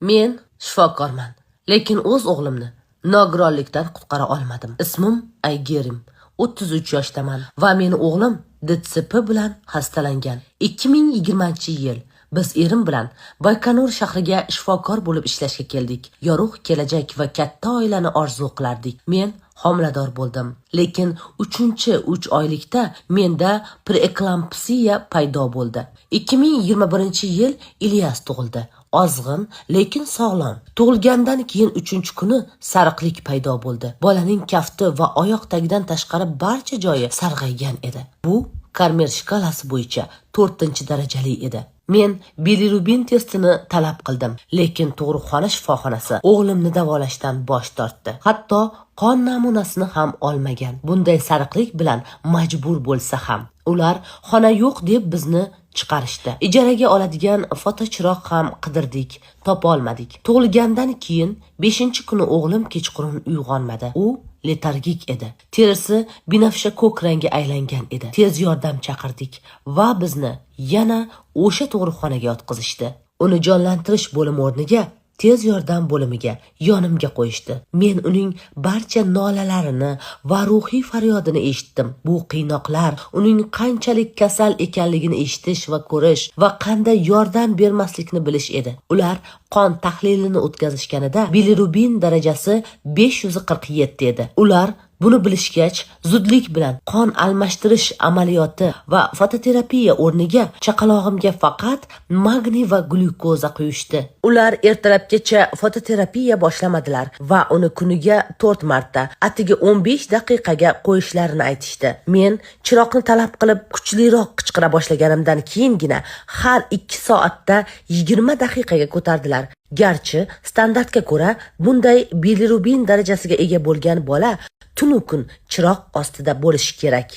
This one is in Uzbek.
Men shifokorman, lekin o'z o'g'limni nogironlikdan qutqara olmadim. Ismim Aygerim, 33 yoshdaman va meni o'g'lim DTSP bilan xastalangan. 2020-yil biz erim bilan Baykonur shahriga shifokor bo'lib ishlashga keldik. Yorug' kelajak va katta oilani orzu qilardik. Men homilador bo'ldim, lekin 3 oylikda menda preeklampsiya paydo bo'ldi. 2021-yil Ilyas tug'ildi. Ozg'in, lekin sog'lom. Tug'ilgandan keyin 3-kuni sariqlik paydo bo'ldi. Bolaning kafti va oyoq tagidan tashqari barcha joyi sarg'aygan edi. Bu Karmer shkalasi bo'yicha 4-darajali edi. Men bilirubin testini talab qildim, lekin tug'ruqxona shifoxonasi o'g'limni davolashdan bosh tortdi. Hatto qon namunasini ham olmagan. Bunday sariqlik bilan majbur bo'lsa ham ular xona yo'q deb bizni chiqarishdi. Ijaraga oladigan fotochiroq ham qidirdik, topa olmadik. Tug'ilgandan keyin 5-kuni o'g'lim kechqurun uyg'onmadi. U letargik edi. Terisi binafsha ko'k rangga aylangan edi. Tez yordam chaqirdik va bizni yana o'sha tug'ruqxonaga yotqizishdi. Uni jonlantirish bo'limi o'rniga tez yordam bo'limiga yonimga qo'yishdi. Men uning barcha nolalarini va ruhiy faryodini eshitdim. Bu qiynoqlar uning qanchalik kasal ekanligini eshitish va ko'rish va qanday yordam bermaslikni bilish edi. Ular qon tahlilini o'tkazishganida bilirubin darajasi 547 edi. Ular buni bilishgach, zudlik bilan qon almashtirish amaliyoti va fototerapiya o'rniga chaqalog'imga faqat magniy va glyukoza quyishdi. Ular ertalabgacha fototerapiya boshlamadilar va uni kuniga 4 marta, atiga 15 daqiqaga qo'yishlarini aytishdi. Men chiroqni talab qilib kuchliroq qichqira boshlaganimdan keyingina har 2 soatda 20 daqiqaga ko'tardilar. Garchi standartga ko'ra bunday bilirubin darajasiga ega bo'lgan bola tunu kun chiroq ostida bo'lishi kerak.